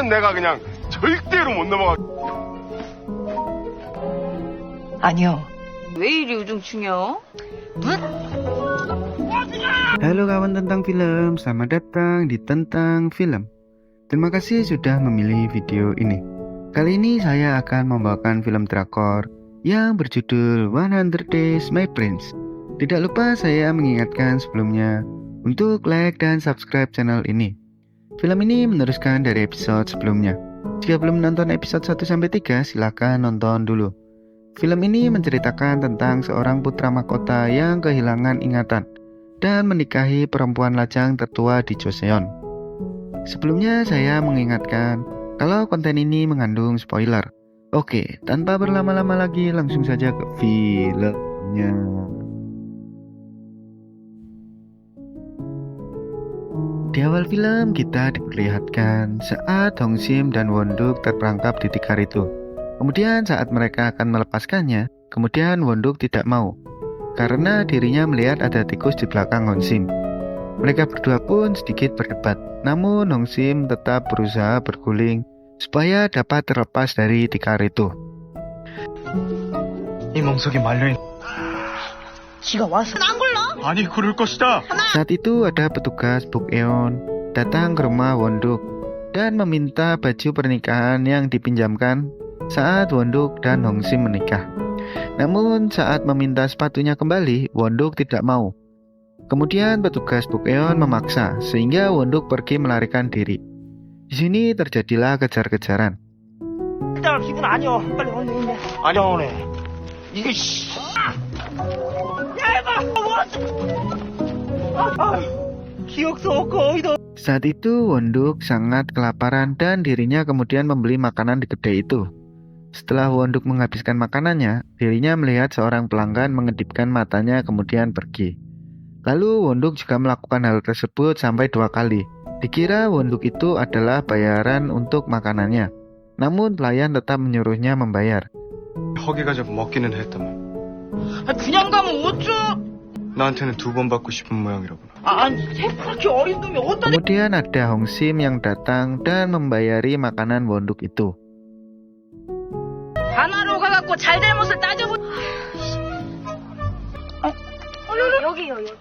내가 그냥 절대로 못 넘어가. 아니요. 왜 이리 우중충해요? Halo kawan tentang film, selamat datang di Tentang Film. Terima kasih sudah memilih video ini. Kali ini saya akan membawakan film drakor yang berjudul 100 Days My Prince. Tidak lupa saya mengingatkan sebelumnya untuk like dan subscribe channel ini. Film ini meneruskan dari episode sebelumnya. Jika belum menonton episode 1-3, silakan nonton dulu. Film ini menceritakan tentang seorang putra mahkota yang kehilangan ingatan dan menikahi perempuan lajang tertua di Joseon. Sebelumnya saya mengingatkan kalau konten ini mengandung spoiler. Oke, tanpa berlama-lama lagi langsung saja ke filmnya. Di awal film kita diperlihatkan saat Hong Sim dan Won-duk terperangkap di tikar itu. Kemudian saat mereka akan melepaskannya, kemudian Won-duk tidak mau karena dirinya melihat ada tikus di belakang Hong Sim. Mereka berdua pun sedikit berdebat, namun Hong Sim tetap berusaha berguling supaya dapat terlepas dari tikar itu. 이 멍석이 말려있... 지가 와서 안 골라? 아니 그럴 것이다. Saat itu ada petugas Buk Eon datang ke rumah Won-duk dan meminta baju pernikahan yang dipinjamkan saat Won-duk dan Hong Sim menikah. Namun saat meminta sepatunya kembali, Won-duk tidak mau. Kemudian petugas Buk Eon memaksa sehingga Won-duk pergi melarikan diri. Di sini terjadilah kejar-kejaran. 그따라 기분 아니여. 빨리 오늘 아니야 오네. 이게 씨. 기억도 없고 어이도. Saat itu Won-duk sangat kelaparan dan dirinya kemudian membeli makanan di kedai itu. Setelah Won-duk menghabiskan makanannya, dirinya melihat seorang pelanggan mengedipkan matanya kemudian pergi. Lalu Won-duk juga melakukan hal tersebut sampai 2 kali. Dikira Won-duk itu adalah bayaran untuk makanannya. Namun pelayan tetap menyuruhnya membayar. 허기가 좀 먹기는 했다만 그냥 가면 어쩌? 나한테는 2번 받고 싶은 모양이라구나. 아니 그렇게 어린 놈이 어디다. Kemudian ada Hong Sim yang datang dan membayari makanan Won-duk itu. 하나로 가갖고 잘잘못을 따져보. 여기요 여기.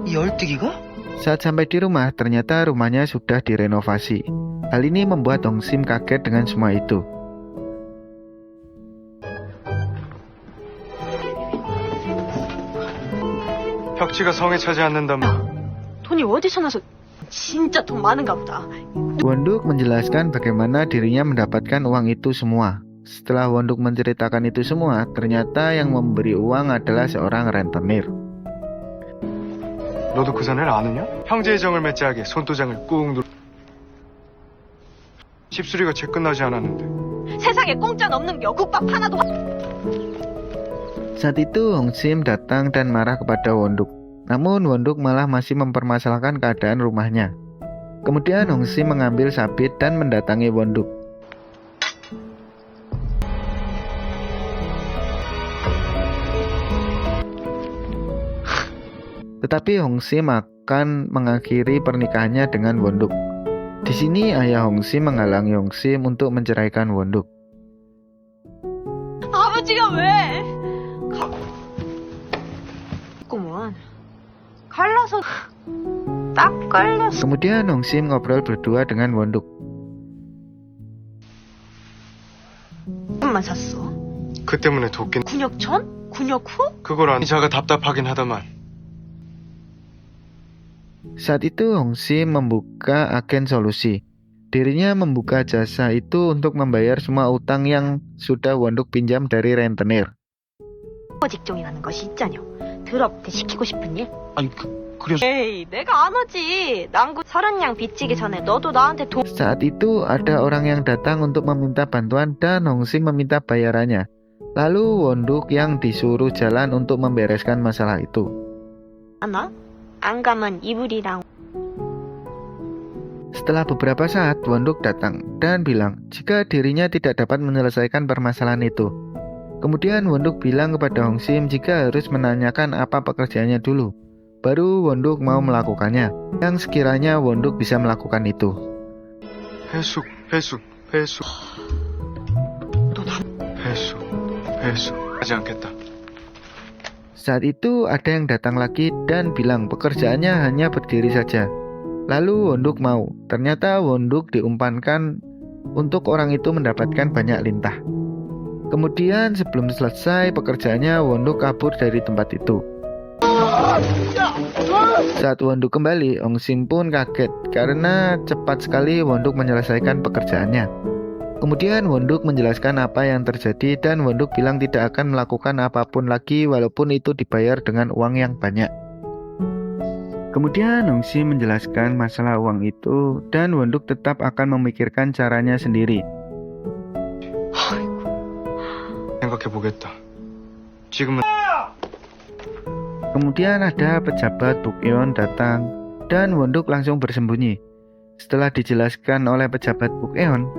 이 얼뜨기가? Saat sampai di rumah, ternyata rumahnya sudah direnovasi. Hal ini membuat Hong Sim kaget dengan semua itu. 혁치가 성에 차지 않는다면 돈이 어디서 나서? 진짜 돈 많은가 보다. Won-duk menjelaskan bagaimana dirinya mendapatkan uang itu semua. Setelah Won-duk menceritakan itu semua, ternyata yang memberi uang adalah seorang rentenir. 너도 그 사내를 아느냐? 형제의 정을 맺지 하게 손도장을 꾹 눌러 집수리가 채 끝나지 않았는데 세상에 공짜 없는 겨. 국밥 하나도. Saat itu Hong Sim datang dan marah kepada Won-duk. Namun Won-duk malah masih mempermasalahkan keadaan rumahnya. Kemudian Hong Sim mengambil sabit dan mendatangi Won-duk. Tetapi Hong Sim akan mengakhiri pernikahannya dengan Won-duk. Di sini ayah Hong Sim menghalangi Hong Sim untuk menceraikan Won-duk. 아버지가 왜? 꼬문 갈라서 딱 걸렸어. Kemudian Hong Sim ngobrol berdua dengan Won-duk. 만 샀어. 그 때문에 돕긴 군역 전? 군역 후? 그걸 아니 자가 답답하긴 하다만 Saat itu Hong Sim membuka agen solusi. Dirinya membuka jasa itu untuk membayar semua utang yang sudah Won-duk pinjam dari rentenir. 직종이라는 것이 있잖여. 더럽게 시키고 싶은 일? 아니 그래서 에이, 내가 안 하지. 난 그 서른냥 빚지기 전에 너도 나한테 돈. Saat itu ada orang yang datang untuk meminta bantuan dan Hong Sim meminta bayarannya. Lalu Won-duk yang disuruh jalan untuk membereskan masalah itu. 하나? 안 가면 이불이랑. Setelah beberapa saat, Won-duk datang dan bilang jika dirinya tidak dapat menyelesaikan permasalahan itu. Kemudian Won-duk bilang kepada Hong Sim jika harus menanyakan apa pekerjaannya dulu. baru Wonduk mau melakukannya, yang sekiranya Wonduk bisa melakukan itu. 회숙, 회숙, 회숙. 회숙, 회숙. 하지 않겠다. Saat itu ada yang datang lagi dan bilang pekerjaannya hanya berdiri saja. Lalu Wonduk mau. Ternyata Wonduk diumpankan untuk orang itu mendapatkan banyak lintah. Kemudian sebelum selesai pekerjaannya, Wonduk kabur dari tempat itu. Saat Wonduk kembali, Ong Sim pun kaget karena cepat sekali Wonduk menyelesaikan pekerjaannya. Kemudian Wonduk menjelaskan apa yang terjadi dan Wonduk bilang tidak akan melakukan apapun lagi walaupun itu dibayar dengan uang yang banyak. Kemudian Ong Sim menjelaskan masalah uang itu dan Wonduk tetap akan memikirkan caranya sendiri. 생각해보겠다. 지금은 Kemudian ada pejabat Bukyeon datang dan Wonduk langsung bersembunyi. Setelah dijelaskan oleh pejabat Bukyeon,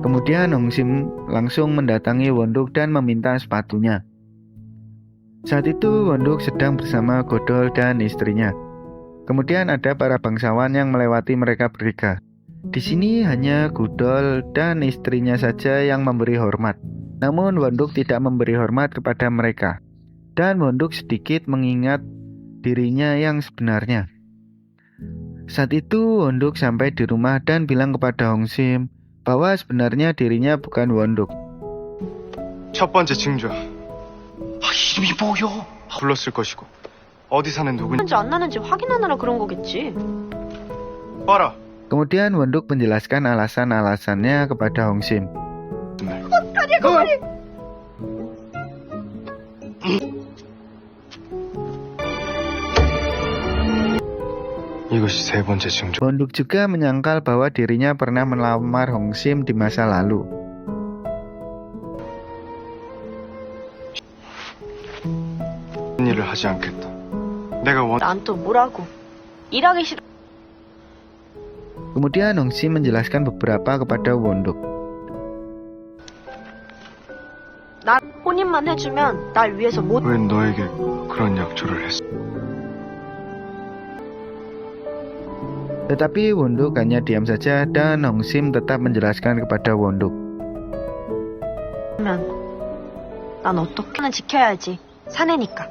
kemudian Ong Sim langsung mendatangi Wonduk dan meminta sepatunya. Saat itu Wonduk sedang bersama Godol dan istrinya. Kemudian ada para bangsawan yang melewati mereka bertiga. Di sini hanya Godol dan istrinya saja yang memberi hormat. Namun Wonduk tidak memberi hormat kepada mereka. Dan Wonduk sedikit mengingat dirinya yang sebenarnya. Saat itu Wonduk sampai di rumah dan bilang kepada Ong Sim bahwa sebenarnya dirinya bukan Wonduk. 첫 번째 징조야. 이름이 뭐요? 불렀을 것이고 어디 사는 누구냐? 나는지 안 나는지 확인하느라 그런 거겠지. 봐라. Kemudian Wonduk menjelaskan alasan-alasannya kepada Ong Sim. 이것이 세 번째 징조. Wonduk juga menyangkal bahwa dirinya pernah melamar Ong Sim di masa lalu. 일을 하지 않겠다. 내가 난 또 뭐라고. 일하기 싫어. Kemudian Ong Sim menjelaskan beberapa kepada Wonduk. 나 혼인만 해주면 날 위해서 못. 왜 너에게 그런 약조를 했어? Tetapi Wonduk hanya diam saja dan Ong Sim tetap menjelaskan kepada Wonduk. 그러면 난 어떻게는 지켜야지. 사내니까.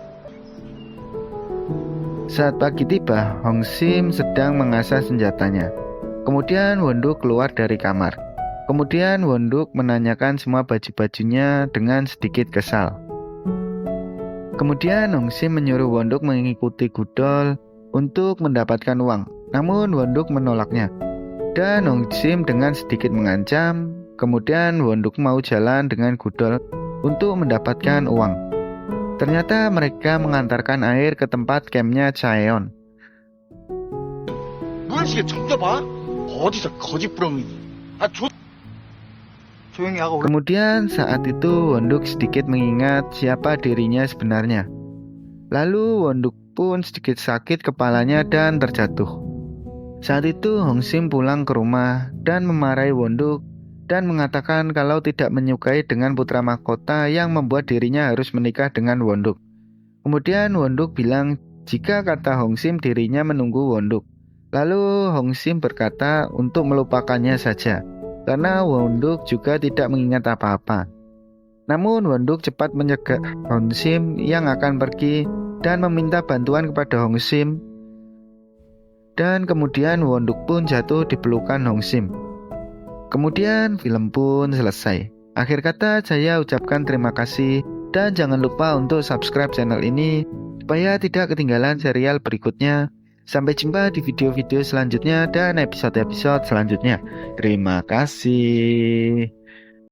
Saat pagi tiba, Ong Sim sedang mengasah senjatanya. Kemudian Wonduk keluar dari kamar. Kemudian Wonduk menanyakan semua baju-bajunya dengan sedikit kesal. Kemudian Ong Sim menyuruh Wonduk mengikuti Godol untuk mendapatkan uang. Namun Wonduk menolaknya. Dan Ong Sim dengan sedikit mengancam. Kemudian Wonduk mau jalan dengan Godol untuk mendapatkan uang. Ternyata mereka mengantarkan air ke tempat campnya Chaeon. 물시계 정겨봐. 어디서 거짓부렁이니? 조용히 하고. Kemudian saat itu Wonduk sedikit mengingat siapa dirinya sebenarnya. Lalu Wonduk pun sedikit sakit kepalanya dan terjatuh. Saat itu Ong Sim pulang ke rumah dan memarahi Wonduk dan mengatakan kalau tidak menyukai dengan putra mahkota yang membuat dirinya harus menikah dengan Wonduk. Kemudian Wonduk bilang jika kata Ong Sim dirinya menunggu Wonduk. Lalu Ong Sim berkata untuk melupakannya saja, karena Wonduk juga tidak mengingat apa-apa. Namun Wonduk cepat menyegah Ong Sim yang akan pergi dan meminta bantuan kepada Ong Sim. Dan kemudian Wonduk pun jatuh di pelukan Ong Sim. Kemudian film pun selesai. Akhir kata saya ucapkan terima kasih dan jangan lupa untuk subscribe channel ini supaya tidak ketinggalan serial berikutnya. Sampai jumpa di video-video selanjutnya dan episode-episode selanjutnya. Terima kasih.